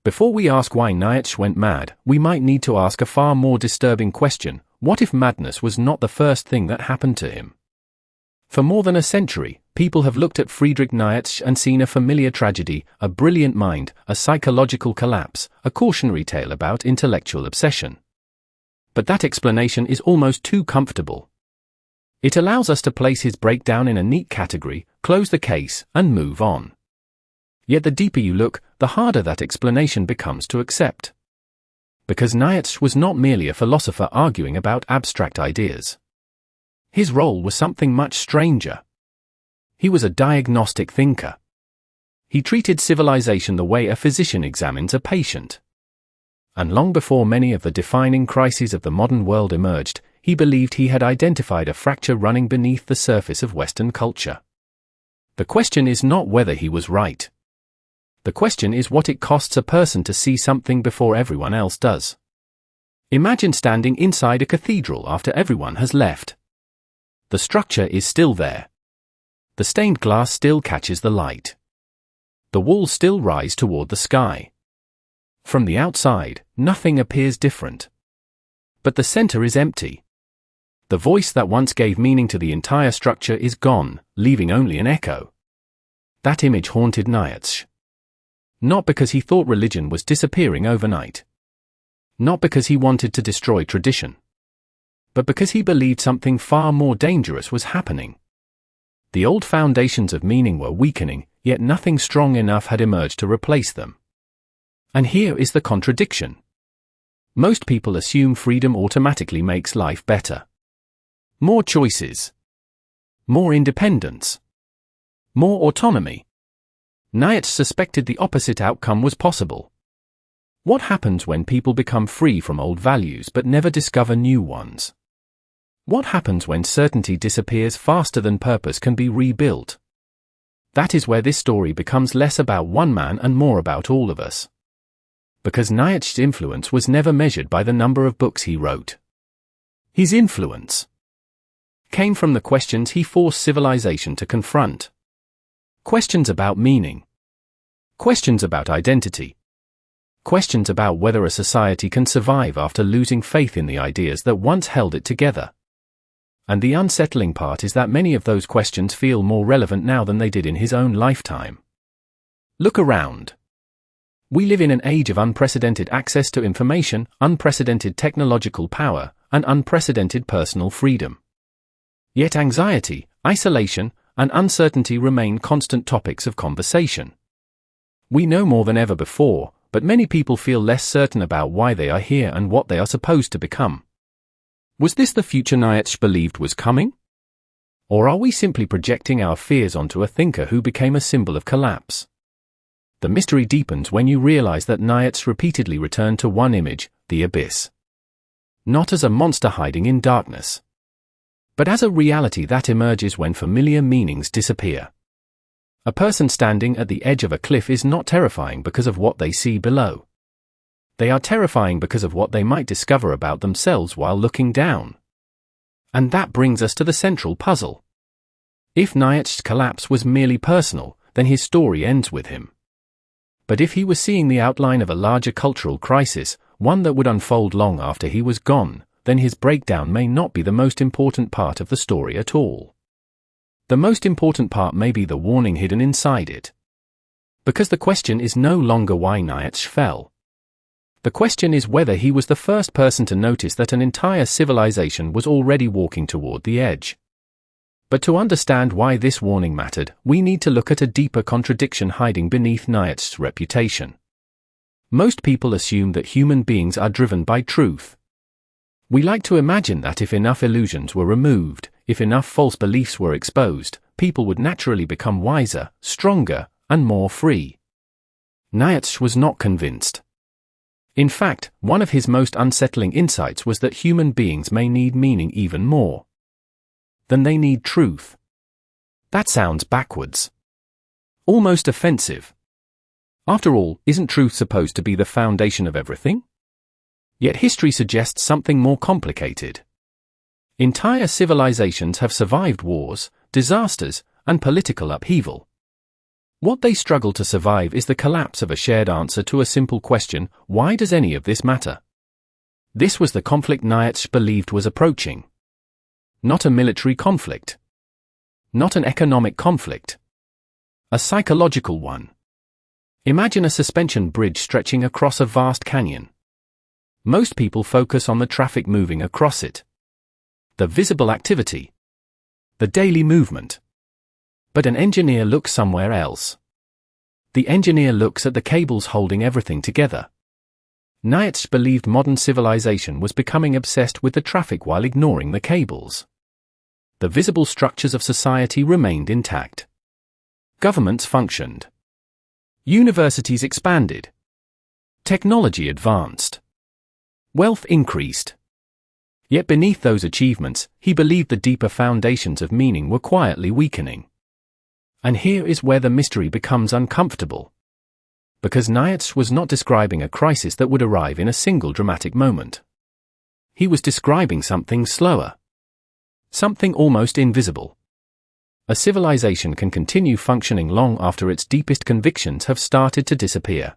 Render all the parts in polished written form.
Before we ask why Nietzsche went mad, we might need to ask a far more disturbing question: what if madness was not the first thing that happened to him? For more than a century, people have looked at Friedrich Nietzsche and seen a familiar tragedy, a brilliant mind, a psychological collapse, a cautionary tale about intellectual obsession. But that explanation is almost too comfortable. It allows us to place his breakdown in a neat category, close the case, and move on. Yet the deeper you look, the harder that explanation becomes to accept. Because Nietzsche was not merely a philosopher arguing about abstract ideas. His role was something much stranger. He was a diagnostic thinker. He treated civilization the way a physician examines a patient. And long before many of the defining crises of the modern world emerged, he believed he had identified a fracture running beneath the surface of Western culture. The question is not whether he was right. The question is what it costs a person to see something before everyone else does. Imagine standing inside a cathedral after everyone has left. The structure is still there. The stained glass still catches the light. The walls still rise toward the sky. From the outside, nothing appears different. But the center is empty. The voice that once gave meaning to the entire structure is gone, leaving only an echo. That image haunted Nietzsche. Not because he thought religion was disappearing overnight. Not because he wanted to destroy tradition. But because he believed something far more dangerous was happening. The old foundations of meaning were weakening, yet nothing strong enough had emerged to replace them. And here is the contradiction. Most people assume freedom automatically makes life better. More choices. More independence. More autonomy. Nietzsche suspected the opposite outcome was possible. What happens when people become free from old values but never discover new ones? What happens when certainty disappears faster than purpose can be rebuilt? That is where this story becomes less about one man and more about all of us. Because Nietzsche's influence was never measured by the number of books he wrote. His influence came from the questions he forced civilization to confront. Questions about meaning. Questions about identity. Questions about whether a society can survive after losing faith in the ideas that once held it together. And the unsettling part is that many of those questions feel more relevant now than they did in his own lifetime. Look around. We live in an age of unprecedented access to information, unprecedented technological power, and unprecedented personal freedom. Yet anxiety, isolation, and uncertainty remain constant topics of conversation. We know more than ever before, but many people feel less certain about why they are here and what they are supposed to become. Was this the future Nietzsche believed was coming? Or are we simply projecting our fears onto a thinker who became a symbol of collapse? The mystery deepens when you realize that Nietzsche repeatedly returned to one image, the abyss. Not as a monster hiding in darkness, but as a reality that emerges when familiar meanings disappear. A person standing at the edge of a cliff is not terrifying because of what they see below. They are terrifying because of what they might discover about themselves while looking down. And that brings us to the central puzzle. If Nietzsche's collapse was merely personal, then his story ends with him. But if he was seeing the outline of a larger cultural crisis, one that would unfold long after he was gone, then his breakdown may not be the most important part of the story at all. The most important part may be the warning hidden inside it. Because the question is no longer why Nietzsche fell. The question is whether he was the first person to notice that an entire civilization was already walking toward the edge. But to understand why this warning mattered, we need to look at a deeper contradiction hiding beneath Nietzsche's reputation. Most people assume that human beings are driven by truth. We like to imagine that if enough illusions were removed, if enough false beliefs were exposed, people would naturally become wiser, stronger, and more free. Nietzsche was not convinced. In fact, one of his most unsettling insights was that human beings may need meaning even more than they need truth. That sounds backwards. Almost offensive. After all, isn't truth supposed to be the foundation of everything? Yet history suggests something more complicated. Entire civilizations have survived wars, disasters, and political upheaval. What they struggle to survive is the collapse of a shared answer to a simple question: why does any of this matter? This was the conflict Nietzsche believed was approaching. Not a military conflict. Not an economic conflict. A psychological one. Imagine a suspension bridge stretching across a vast canyon. Most people focus on the traffic moving across it. The visible activity. The daily movement. But an engineer looks somewhere else. The engineer looks at the cables holding everything together. Nietzsche believed modern civilization was becoming obsessed with the traffic while ignoring the cables. The visible structures of society remained intact. Governments functioned. Universities expanded. Technology advanced. Wealth increased. Yet beneath those achievements, he believed the deeper foundations of meaning were quietly weakening. And here is where the mystery becomes uncomfortable. Because Nietzsche was not describing a crisis that would arrive in a single dramatic moment. He was describing something slower. Something almost invisible. A civilization can continue functioning long after its deepest convictions have started to disappear.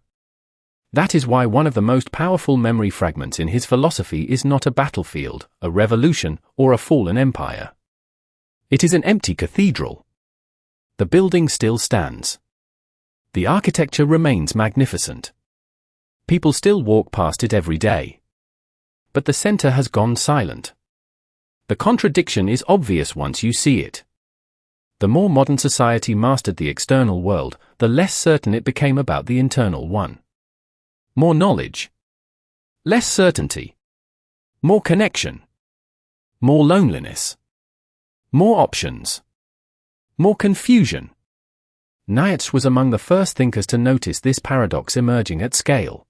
That is why one of the most powerful memory fragments in his philosophy is not a battlefield, a revolution, or a fallen empire. It is an empty cathedral. The building still stands. The architecture remains magnificent. People still walk past it every day. But the center has gone silent. The contradiction is obvious once you see it. The more modern society mastered the external world, the less certain it became about the internal one. More knowledge. Less certainty. More connection. More loneliness. More options. More confusion. Nietzsche was among the first thinkers to notice this paradox emerging at scale.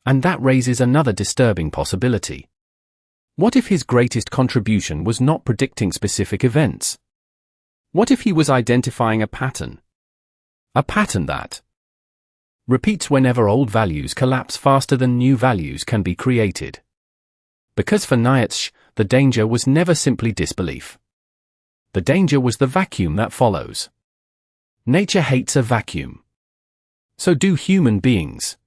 And that raises another disturbing possibility. What if his greatest contribution was not predicting specific events? What if he was identifying a pattern? A pattern that repeats whenever old values collapse faster than new values can be created. Because for Nietzsche, the danger was never simply disbelief. The danger was the vacuum that follows. Nature hates a vacuum. So do human beings.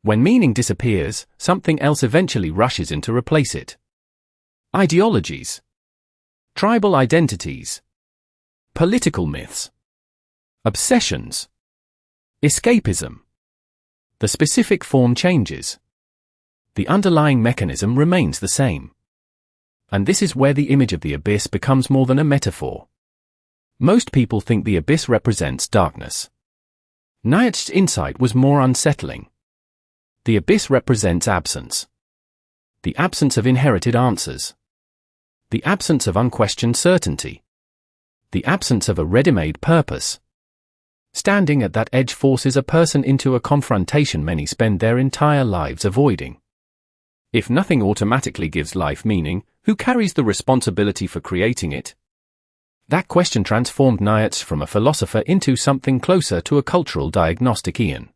When meaning disappears, something else eventually rushes in to replace it. Ideologies. Tribal identities. Political myths. Obsessions. Escapism. The specific form changes. The underlying mechanism remains the same. And this is where the image of the abyss becomes more than a metaphor. Most people think the abyss represents darkness. Nietzsche's insight was more unsettling. The abyss represents absence. The absence of inherited answers. The absence of unquestioned certainty. The absence of a ready-made purpose. Standing at that edge forces a person into a confrontation many spend their entire lives avoiding. If nothing automatically gives life meaning, who carries the responsibility for creating it? That question transformed Nietzsche from a philosopher into something closer to a cultural diagnostician.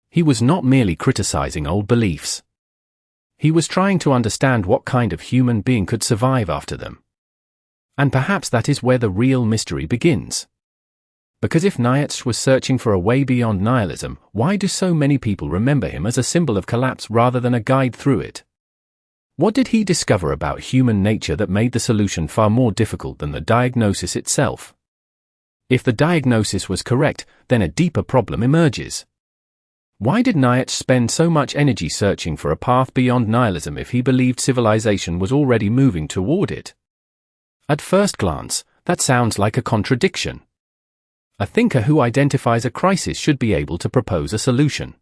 He was not merely criticizing old beliefs. He was trying to understand what kind of human being could survive after them. And perhaps that is where the real mystery begins. Because if Nietzsche was searching for a way beyond nihilism, why do so many people remember him as a symbol of collapse rather than a guide through it? What did he discover about human nature that made the solution far more difficult than the diagnosis itself? If the diagnosis was correct, then a deeper problem emerges. Why did Nietzsche spend so much energy searching for a path beyond nihilism if he believed civilization was already moving toward it? At first glance, that sounds like a contradiction. A thinker who identifies a crisis should be able to propose a solution.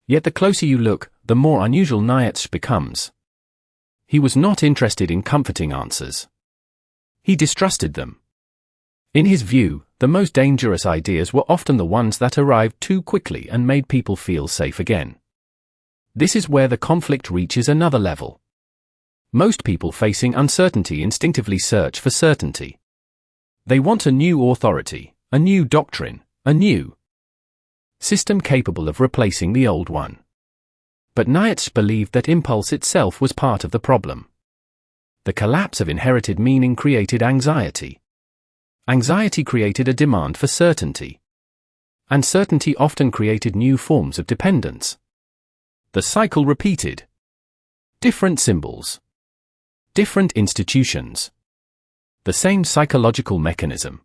Yet the closer you look, the more unusual Nietzsche becomes. He was not interested in comforting answers. He distrusted them. In his view, the most dangerous ideas were often the ones that arrived too quickly and made people feel safe again. This is where the conflict reaches another level. Most people facing uncertainty instinctively search for certainty. They want a new authority, a new doctrine, a new system capable of replacing the old one. But Nietzsche believed that impulse itself was part of the problem. The collapse of inherited meaning created anxiety. Anxiety created a demand for certainty. And certainty often created new forms of dependence. The cycle repeated. Different symbols. Different institutions. The same psychological mechanism.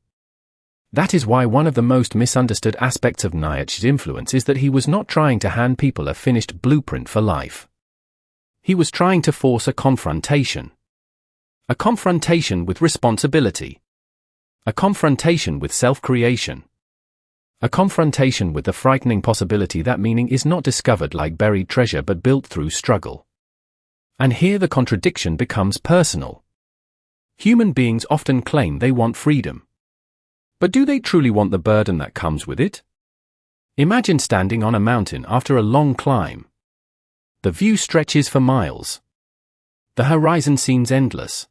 That is why one of the most misunderstood aspects of Nietzsche's influence is that he was not trying to hand people a finished blueprint for life. He was trying to force a confrontation. A confrontation with responsibility. A confrontation with self-creation. A confrontation with the frightening possibility that meaning is not discovered like buried treasure but built through struggle. And here the contradiction becomes personal. Human beings often claim they want freedom. But do they truly want the burden that comes with it? Imagine standing on a mountain after a long climb. The view stretches for miles. The horizon seems endless.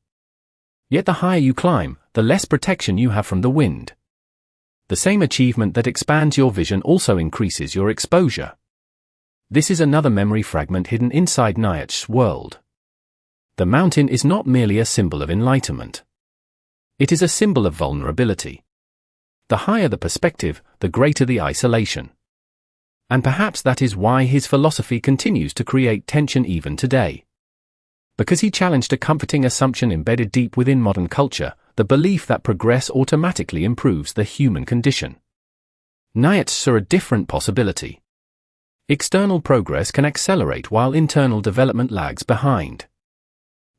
Yet the higher you climb, the less protection you have from the wind. The same achievement that expands your vision also increases your exposure. This is another memory fragment hidden inside Nietzsche's world. The mountain is not merely a symbol of enlightenment. It is a symbol of vulnerability. The higher the perspective, the greater the isolation. And perhaps that is why his philosophy continues to create tension even today. Because he challenged a comforting assumption embedded deep within modern culture, the belief that progress automatically improves the human condition. Nietzsche saw a different possibility. External progress can accelerate while internal development lags behind.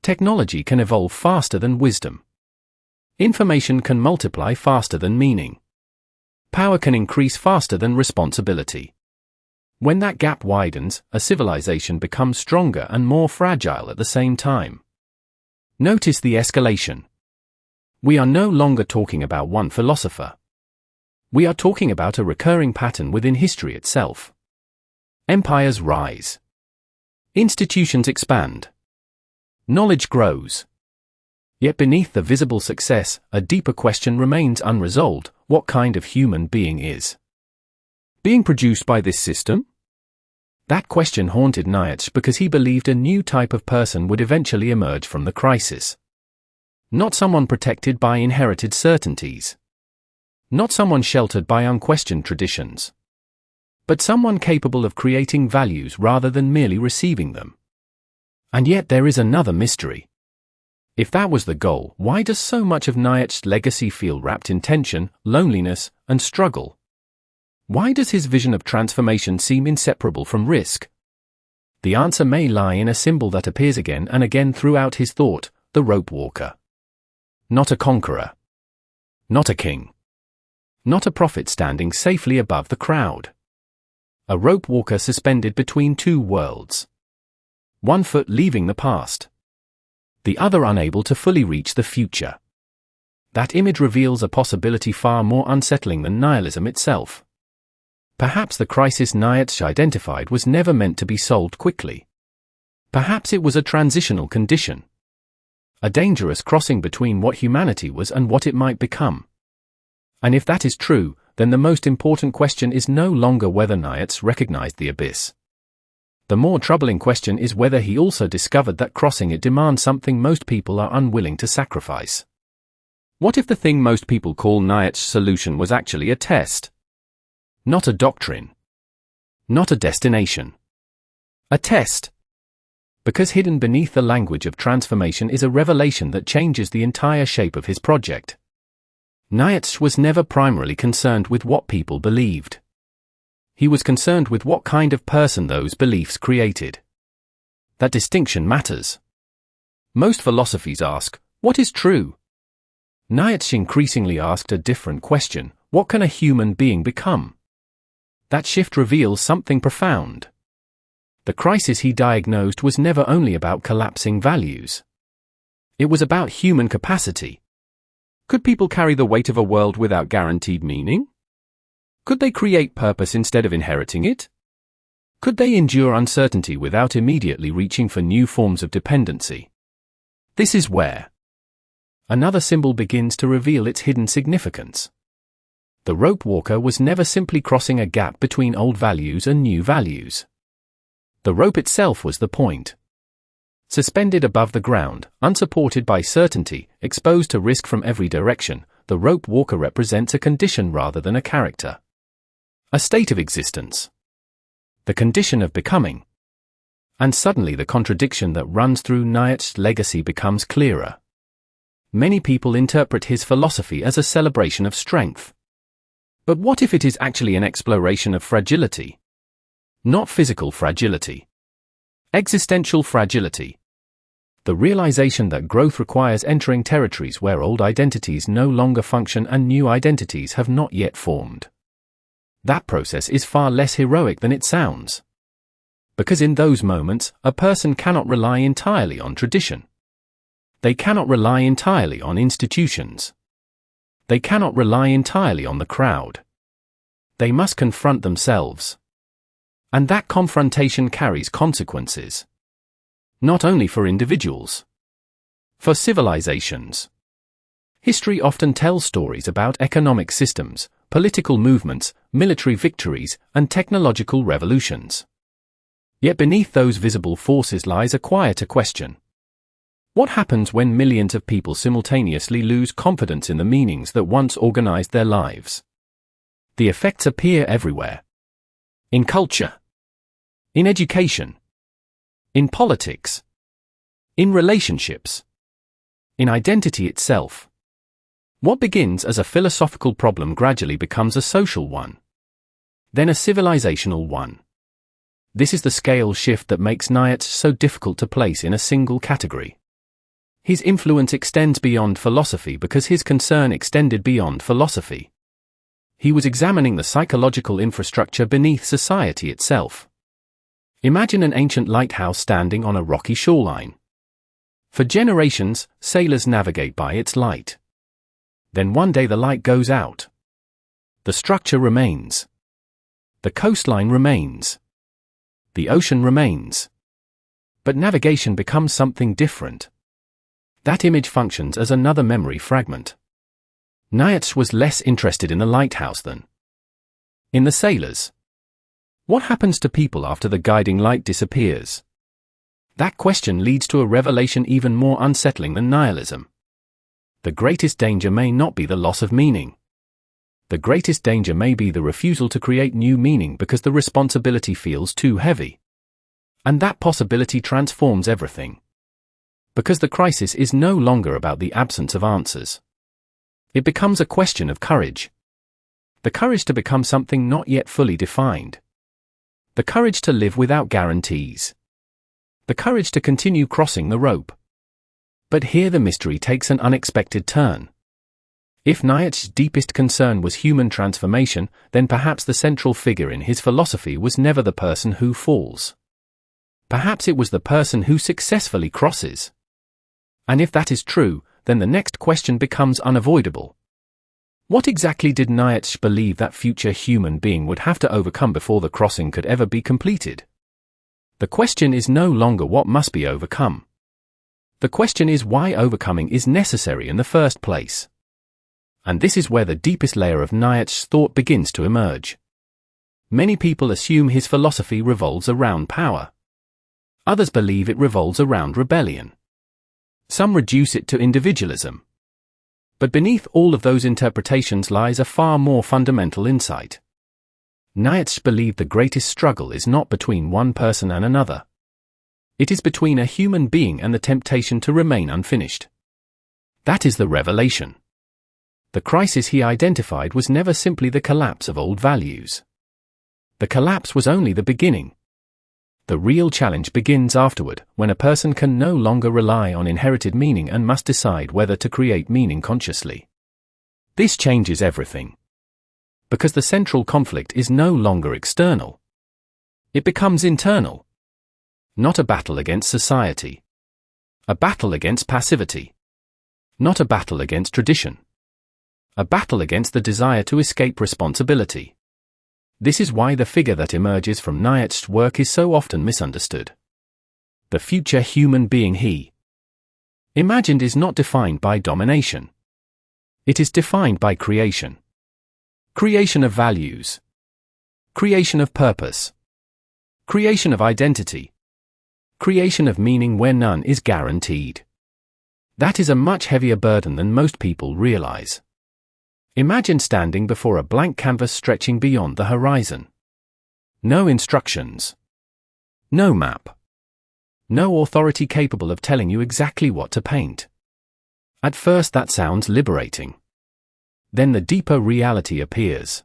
Technology can evolve faster than wisdom. Information can multiply faster than meaning. Power can increase faster than responsibility. When that gap widens, a civilization becomes stronger and more fragile at the same time. Notice the escalation. We are no longer talking about one philosopher. We are talking about a recurring pattern within history itself. Empires rise. Institutions expand. Knowledge grows. Yet beneath the visible success, a deeper question remains unresolved: what kind of human being is being produced by this system? That question haunted Nietzsche because he believed a new type of person would eventually emerge from the crisis. Not someone protected by inherited certainties. Not someone sheltered by unquestioned traditions. But someone capable of creating values rather than merely receiving them. And yet there is another mystery. If that was the goal, why does so much of Nietzsche's legacy feel wrapped in tension, loneliness, and struggle? Why does his vision of transformation seem inseparable from risk? The answer may lie in a symbol that appears again and again throughout his thought: the rope walker. Not a conqueror. Not a king. Not a prophet standing safely above the crowd. A rope walker suspended between two worlds. One foot leaving the past. The other unable to fully reach the future. That image reveals a possibility far more unsettling than nihilism itself. Perhaps the crisis Nietzsche identified was never meant to be solved quickly. Perhaps it was a transitional condition. A dangerous crossing between what humanity was and what it might become. And if that is true, then the most important question is no longer whether Nietzsche recognized the abyss. The more troubling question is whether he also discovered that crossing it demands something most people are unwilling to sacrifice. What if the thing most people call Nietzsche's solution was actually a test? Not a doctrine. Not a destination. A test. Because hidden beneath the language of transformation is a revelation that changes the entire shape of his project. Nietzsche was never primarily concerned with what people believed. He was concerned with what kind of person those beliefs created. That distinction matters. Most philosophies ask, what is true? Nietzsche increasingly asked a different question: what can a human being become? That shift reveals something profound. The crisis he diagnosed was never only about collapsing values. It was about human capacity. Could people carry the weight of a world without guaranteed meaning? Could they create purpose instead of inheriting it? Could they endure uncertainty without immediately reaching for new forms of dependency? This is where another symbol begins to reveal its hidden significance. The rope walker was never simply crossing a gap between old values and new values. The rope itself was the point. Suspended above the ground, unsupported by certainty, exposed to risk from every direction, the rope walker represents a condition rather than a character. a state of existence, the condition of becoming. And suddenly the contradiction that runs through Nietzsche's legacy becomes clearer. Many people interpret his philosophy as a celebration of strength. But what if it is actually an exploration of fragility? Not physical fragility. Existential fragility. The realization that growth requires entering territories where old identities no longer function and new identities have not yet formed. That process is far less heroic than it sounds. Because in those moments, a person cannot rely entirely on tradition. They cannot rely entirely on institutions. They cannot rely entirely on the crowd. They must confront themselves. And that confrontation carries consequences. Not only for individuals. For civilizations. History often tells stories about economic systems, political movements, military victories, and technological revolutions. Yet beneath those visible forces lies a quieter question. What happens when millions of people simultaneously lose confidence in the meanings that once organized their lives? The effects appear everywhere. In culture. In education. In politics. In relationships. In identity itself. What begins as a philosophical problem gradually becomes a social one. Then a civilizational one. This is the scale shift that makes Nietzsche so difficult to place in a single category. His influence extends beyond philosophy because his concern extended beyond philosophy. He was examining the psychological infrastructure beneath society itself. Imagine an ancient lighthouse standing on a rocky shoreline. For generations, sailors navigate by its light. Then one day the light goes out. The structure remains. The coastline remains. The ocean remains. But navigation becomes something different. That image functions as another memory fragment. Nietzsche was less interested in the lighthouse than in the sailors. What happens to people after the guiding light disappears? That question leads to a revelation even more unsettling than nihilism. The greatest danger may not be the loss of meaning. The greatest danger may be the refusal to create new meaning because the responsibility feels too heavy. And that possibility transforms everything. Because the crisis is no longer about the absence of answers. It becomes a question of courage. The courage to become something not yet fully defined. The courage to live without guarantees. The courage to continue crossing the rope. But here the mystery takes an unexpected turn. If Nietzsche's deepest concern was human transformation, then perhaps the central figure in his philosophy was never the person who falls. Perhaps it was the person who successfully crosses. And if that is true, then the next question becomes unavoidable. What exactly did Nietzsche believe that future human being would have to overcome before the crossing could ever be completed? The question is no longer what must be overcome. The question is why overcoming is necessary in the first place. And this is where the deepest layer of Nietzsche's thought begins to emerge. Many people assume his philosophy revolves around power. Others believe it revolves around rebellion. Some reduce it to individualism. But beneath all of those interpretations lies a far more fundamental insight. Nietzsche believed the greatest struggle is not between one person and another. It is between a human being and the temptation to remain unfinished. That is the revelation. The crisis he identified was never simply the collapse of old values. The collapse was only the beginning. The real challenge begins afterward, when a person can no longer rely on inherited meaning and must decide whether to create meaning consciously. This changes everything. Because the central conflict is no longer external. It becomes internal. Not a battle against society. A battle against passivity. Not a battle against tradition. A battle against the desire to escape responsibility. This is why the figure that emerges from Nietzsche's work is so often misunderstood. The future human being he imagined is not defined by domination. It is defined by creation. Creation of values. Creation of purpose. Creation of identity. Creation of meaning where none is guaranteed. That is a much heavier burden than most people realize. Imagine standing before a blank canvas stretching beyond the horizon. No instructions. No map. No authority capable of telling you exactly what to paint. At first that sounds liberating. Then the deeper reality appears.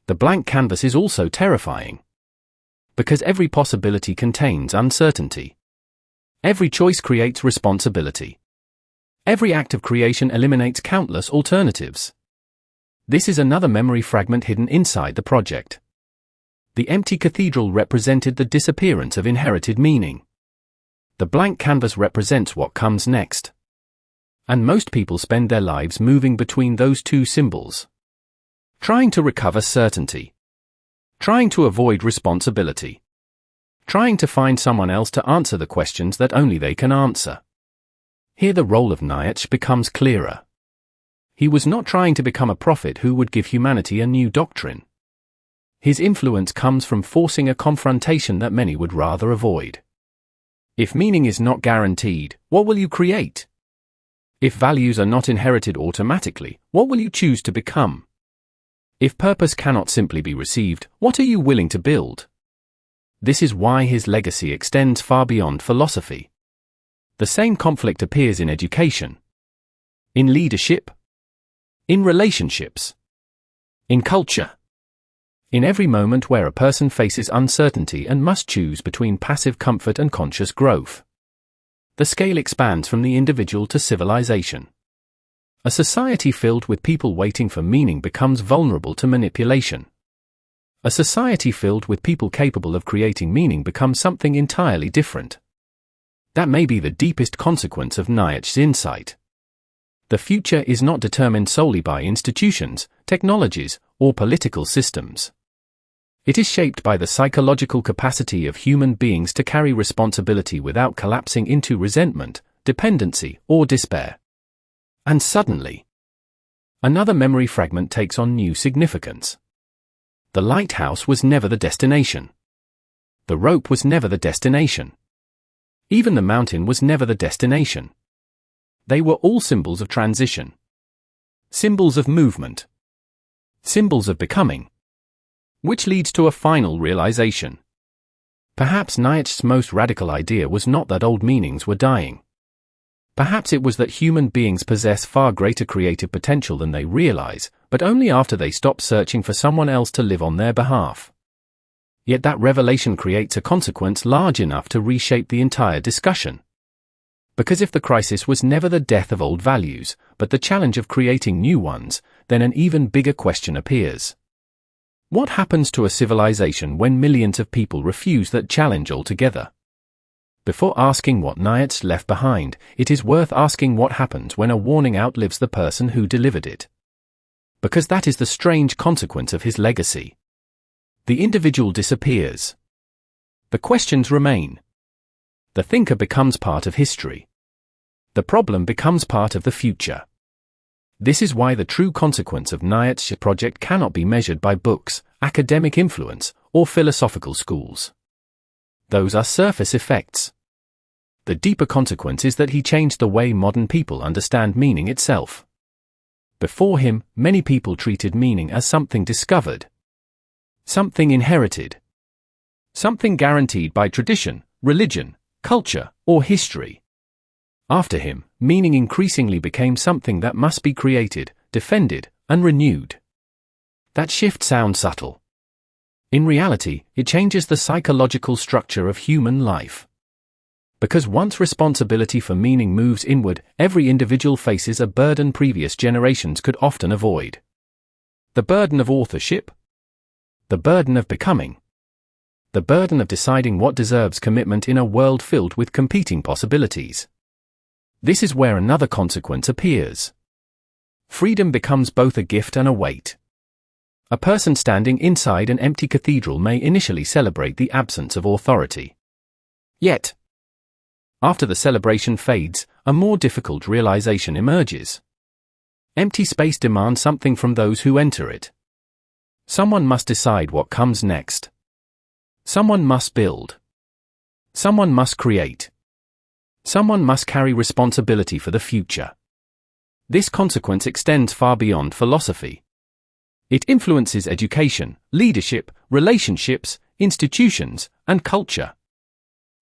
The blank canvas is also terrifying. Because every possibility contains uncertainty. Every choice creates responsibility. Every act of creation eliminates countless alternatives. This is another memory fragment hidden inside the project. The empty cathedral represented the disappearance of inherited meaning. The blank canvas represents what comes next. And most people spend their lives moving between those two symbols. Trying to recover certainty. Trying to avoid responsibility. Trying to find someone else to answer the questions that only they can answer. Here the role of Nietzsche becomes clearer. He was not trying to become a prophet who would give humanity a new doctrine. His influence comes from forcing a confrontation that many would rather avoid. If meaning is not guaranteed, what will you create? If values are not inherited automatically, what will you choose to become? If purpose cannot simply be received, what are you willing to build? This is why his legacy extends far beyond philosophy. The same conflict appears in education, in leadership, in relationships, in culture. In every moment where a person faces uncertainty and must choose between passive comfort and conscious growth. The scale expands from the individual to civilization. A society filled with people waiting for meaning becomes vulnerable to manipulation. A society filled with people capable of creating meaning becomes something entirely different. That may be the deepest consequence of Nietzsche's insight. The future is not determined solely by institutions, technologies, or political systems. It is shaped by the psychological capacity of human beings to carry responsibility without collapsing into resentment, dependency, or despair. And suddenly, another memory fragment takes on new significance. The lighthouse was never the destination. The rope was never the destination. Even the mountain was never the destination. They were all symbols of transition. Symbols of movement. Symbols of becoming. Which leads to a final realization. Perhaps Nietzsche's most radical idea was not that old meanings were dying. Perhaps it was that human beings possess far greater creative potential than they realize, but only after they stop searching for someone else to live on their behalf. Yet that revelation creates a consequence large enough to reshape the entire discussion. Because if the crisis was never the death of old values, but the challenge of creating new ones, then an even bigger question appears. What happens to a civilization when millions of people refuse that challenge altogether? Before asking what Nietzsche left behind, it is worth asking what happens when a warning outlives the person who delivered it. Because that is the strange consequence of his legacy. The individual disappears. The questions remain. The thinker becomes part of history. The problem becomes part of the future. This is why the true consequence of Nietzsche's project cannot be measured by books, academic influence, or philosophical schools. Those are surface effects. The deeper consequence is that he changed the way modern people understand meaning itself. Before him, many people treated meaning as something discovered, something inherited, something guaranteed by tradition, religion, culture, or history. After him, meaning increasingly became something that must be created, defended, and renewed. That shift sounds subtle. In reality, it changes the psychological structure of human life. Because once responsibility for meaning moves inward, every individual faces a burden previous generations could often avoid. The burden of authorship. The burden of becoming. The burden of deciding what deserves commitment in a world filled with competing possibilities. This is where another consequence appears. Freedom becomes both a gift and a weight. A person standing inside an empty cathedral may initially celebrate the absence of authority. Yet, after the celebration fades, a more difficult realization emerges. Empty space demands something from those who enter it. Someone must decide what comes next. Someone must build. Someone must create. Someone must carry responsibility for the future. This consequence extends far beyond philosophy. It influences education, leadership, relationships, institutions, and culture.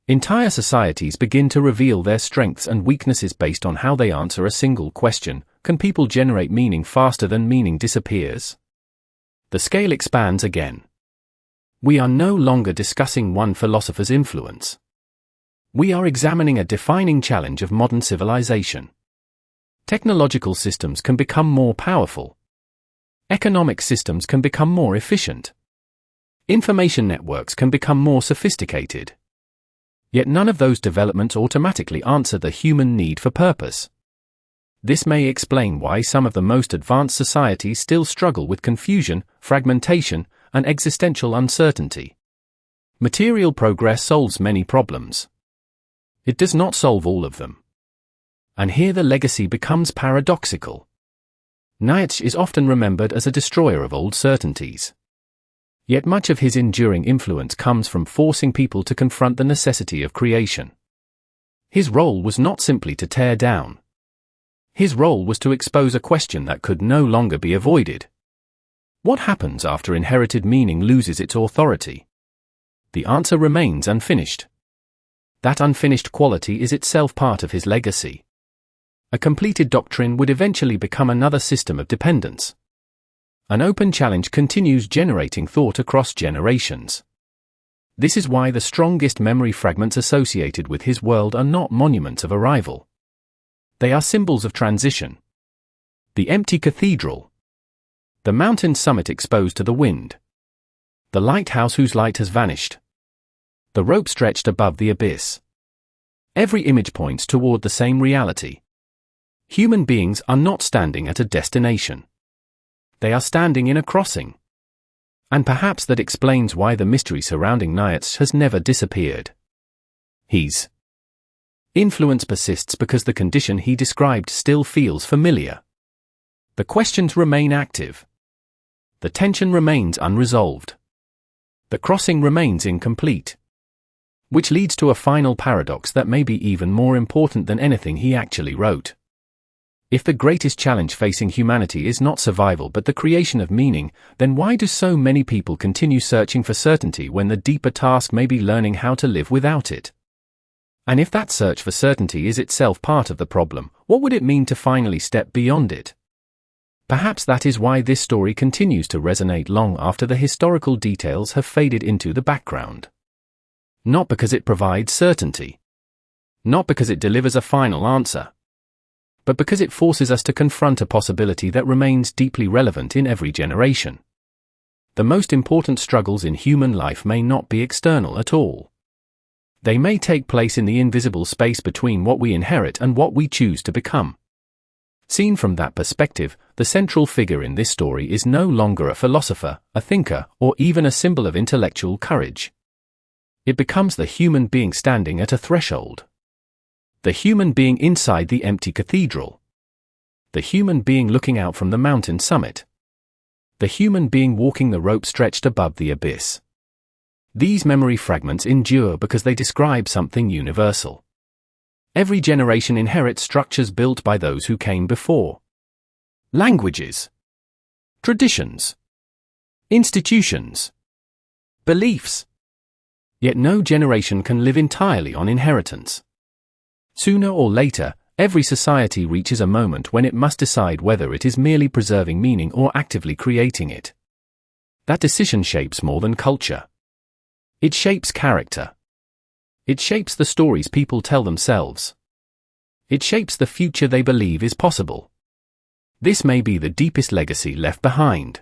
Entire societies begin to reveal their strengths and weaknesses based on how they answer a single question: can people generate meaning faster than meaning disappears? The scale expands again. We are no longer discussing one philosopher's influence. We are examining a defining challenge of modern civilization. Technological systems can become more powerful. Economic systems can become more efficient. Information networks can become more sophisticated. Yet none of those developments automatically answer the human need for purpose. This may explain why some of the most advanced societies still struggle with confusion, fragmentation, and existential uncertainty. Material progress solves many problems. It does not solve all of them. And here the legacy becomes paradoxical. Nietzsche is often remembered as a destroyer of old certainties. Yet much of his enduring influence comes from forcing people to confront the necessity of creation. His role was not simply to tear down. His role was to expose a question that could no longer be avoided. What happens after inherited meaning loses its authority? The answer remains unfinished. That unfinished quality is itself part of his legacy. A completed doctrine would eventually become another system of dependence. An open challenge continues generating thought across generations. This is why the strongest memory fragments associated with his world are not monuments of arrival. They are symbols of transition. The empty cathedral. The mountain summit exposed to the wind. The lighthouse whose light has vanished. The rope stretched above the abyss. Every image points toward the same reality. Human beings are not standing at a destination. They are standing in a crossing. And perhaps that explains why the mystery surrounding Nietzsche has never disappeared. His influence persists because the condition he described still feels familiar. The questions remain active. The tension remains unresolved. The crossing remains incomplete. Which leads to a final paradox that may be even more important than anything he actually wrote. If the greatest challenge facing humanity is not survival but the creation of meaning, then why do so many people continue searching for certainty when the deeper task may be learning how to live without it? And if that search for certainty is itself part of the problem, what would it mean to finally step beyond it? Perhaps that is why this story continues to resonate long after the historical details have faded into the background. Not because it provides certainty. Not because it delivers a final answer. But because it forces us to confront a possibility that remains deeply relevant in every generation. The most important struggles in human life may not be external at all. They may take place in the invisible space between what we inherit and what we choose to become. Seen from that perspective, the central figure in this story is no longer a philosopher, a thinker, or even a symbol of intellectual courage. It becomes the human being standing at a threshold. The human being inside the empty cathedral. The human being looking out from the mountain summit. The human being walking the rope stretched above the abyss. These memory fragments endure because they describe something universal. Every generation inherits structures built by those who came before. Languages. Traditions. Institutions. Beliefs. Yet no generation can live entirely on inheritance. Sooner or later, every society reaches a moment when it must decide whether it is merely preserving meaning or actively creating it. That decision shapes more than culture. It shapes character. It shapes the stories people tell themselves. It shapes the future they believe is possible. This may be the deepest legacy left behind.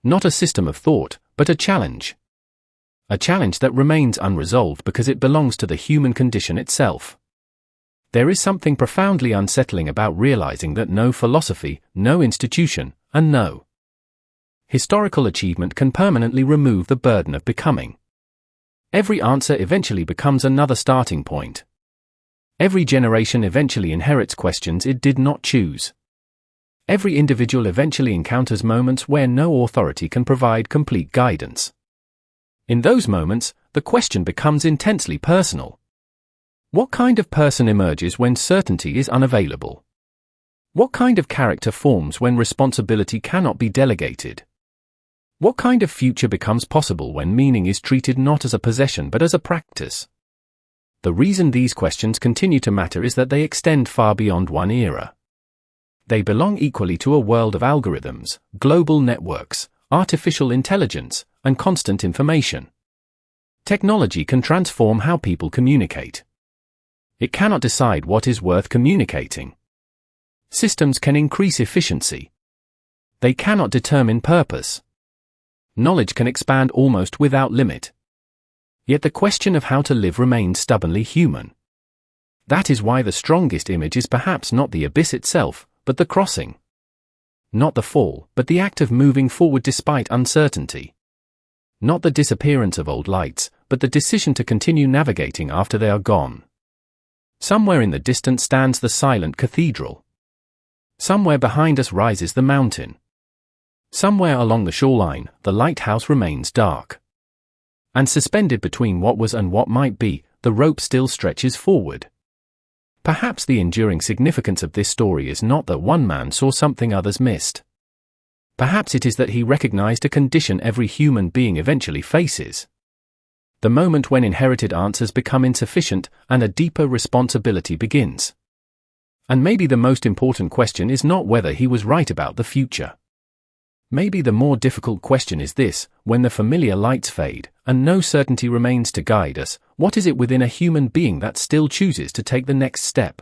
Not a system of thought, but a challenge. A challenge that remains unresolved because it belongs to the human condition itself. There is something profoundly unsettling about realizing that no philosophy, no institution, and no historical achievement can permanently remove the burden of becoming. Every answer eventually becomes another starting point. Every generation eventually inherits questions it did not choose. Every individual eventually encounters moments where no authority can provide complete guidance. In those moments, the question becomes intensely personal. What kind of person emerges when certainty is unavailable? What kind of character forms when responsibility cannot be delegated? What kind of future becomes possible when meaning is treated not as a possession but as a practice? The reason these questions continue to matter is that they extend far beyond one era. They belong equally to a world of algorithms, global networks, artificial intelligence, and constant information. Technology can transform how people communicate. It cannot decide what is worth communicating. Systems can increase efficiency. They cannot determine purpose. Knowledge can expand almost without limit. Yet the question of how to live remains stubbornly human. That is why the strongest image is perhaps not the abyss itself, but the crossing. Not the fall, but the act of moving forward despite uncertainty. Not the disappearance of old lights, but the decision to continue navigating after they are gone. Somewhere in the distance stands the silent cathedral. Somewhere behind us rises the mountain. Somewhere along the shoreline, the lighthouse remains dark. And suspended between what was and what might be, the rope still stretches forward. Perhaps the enduring significance of this story is not that one man saw something others missed. Perhaps it is that he recognized a condition every human being eventually faces. The moment when inherited answers become insufficient and a deeper responsibility begins. And maybe the most important question is not whether he was right about the future. Maybe the more difficult question is this: when the familiar lights fade, and no certainty remains to guide us, what is it within a human being that still chooses to take the next step?